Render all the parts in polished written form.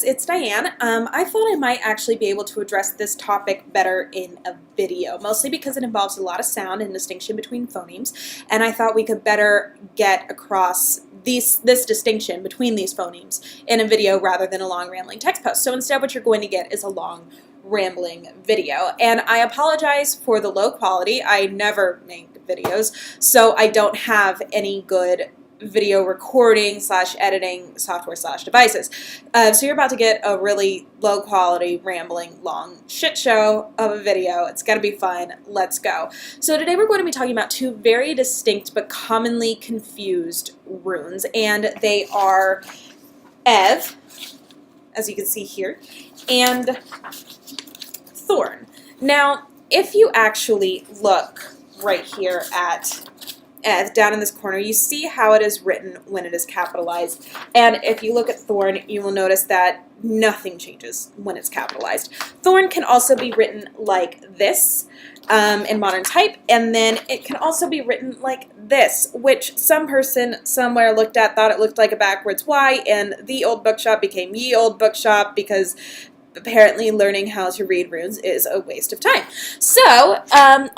It's Diane. I thought I might actually be able to address this topic better in a video, mostly because it involves a lot of sound and distinction between phonemes, and I thought we could better get across this distinction between these phonemes in a video rather than a long rambling text post. So instead what you're going to get is a long rambling video, and I apologize for the low quality. I never make videos, so I don't have any good video recording / editing software / devices. So you're about to get a really low quality, rambling, long shit show of a video. It's gonna be fun. Let's go. So today we're going to be talking about two very distinct but commonly confused runes, and they are Eth, as you can see here, and Thorn. Now, if you actually look right here at Eth down in this corner, you see how it is written when it is capitalized, and if you look at Thorn, you will notice that nothing changes when it's capitalized. Thorn can also be written like this in modern type, and then it can also be written like this, which some person somewhere looked at, thought it looked like a backwards Y, and the old bookshop became ye old bookshop because apparently learning how to read runes is a waste of time. So,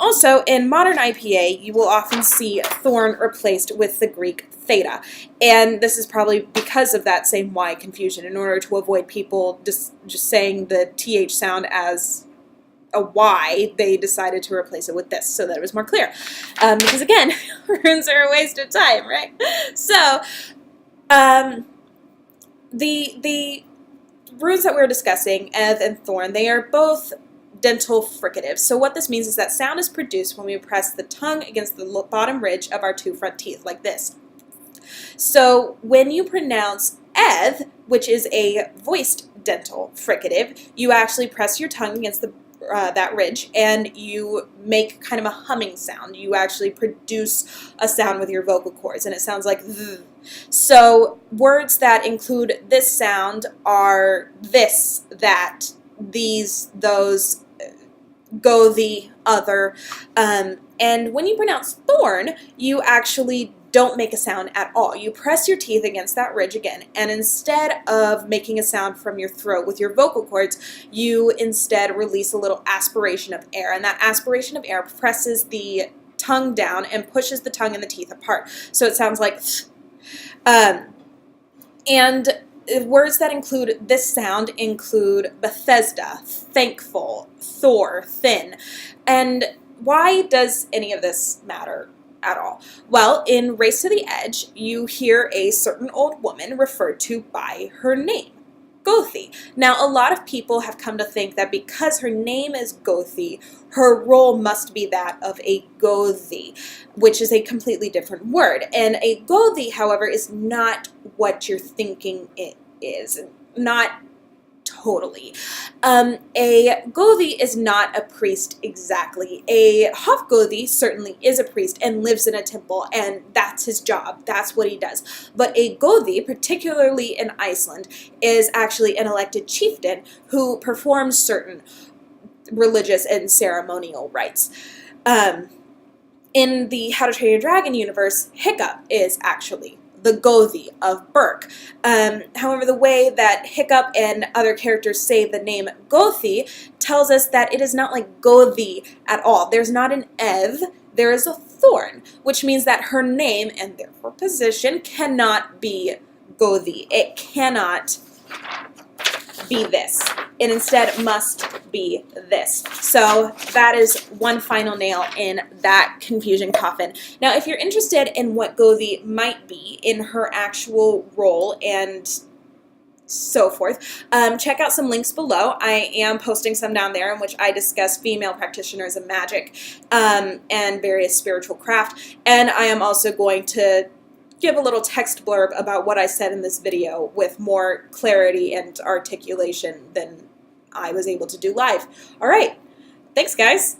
also in modern IPA, you will often see Thorn replaced with the Greek theta, and this is probably because of that same Y confusion. In order to avoid people just saying the TH sound as a Y, they decided to replace it with this so that it was more clear. Because again, runes are a waste of time, right? So, the runes that we're discussing, Eth and Thorn, they are both dental fricatives. So what this means is that sound is produced when we press the tongue against the bottom ridge of our two front teeth, like this. So when you pronounce Eth, which is a voiced dental fricative, you actually press your tongue against that ridge, and you make kind of a humming sound. You actually produce a sound with your vocal cords, and it sounds like th. So words that include this sound are this, that, these, those, gothi, other, and when you pronounce Thorn, you actually don't make a sound at all. You press your teeth against that ridge again, and instead of making a sound from your throat with your vocal cords, you instead release a little aspiration of air, and that aspiration of air presses the tongue down and pushes the tongue and the teeth apart. So it sounds like th. And words that include this sound include Bethesda, thankful, Thor, thin. And why does any of this matter at all? Well, in Race to the Edge, you hear a certain old woman referred to by her name, Gothi. Now, a lot of people have come to think that because her name is Gothi, her role must be that of a goði, which is a completely different word. And a goði, however, is not what you're thinking it is. Not totally. A gothi is not a priest exactly. A hofgothi certainly is a priest and lives in a temple, and that's his job. That's what he does. But a gothi, particularly in Iceland, is actually an elected chieftain who performs certain religious and ceremonial rites. In the How to Train Your Dragon universe, Hiccup is actually the gothi of Berk. However, the way that Hiccup and other characters say the name Gothi tells us that it is not like gothi at all. There's not an Eth, there is a Thorn, which means that her name, and therefore position, cannot be gothi. It cannot be this. It instead must be this. So that is one final nail in that confusion coffin. Now, if you're interested in what gothi might be in her actual role and so forth, check out some links below. I am posting some down there in which I discuss female practitioners of magic and various spiritual craft. And I am also going to give a little text blurb about what I said in this video with more clarity and articulation than I was able to do live. All right. Thanks, guys.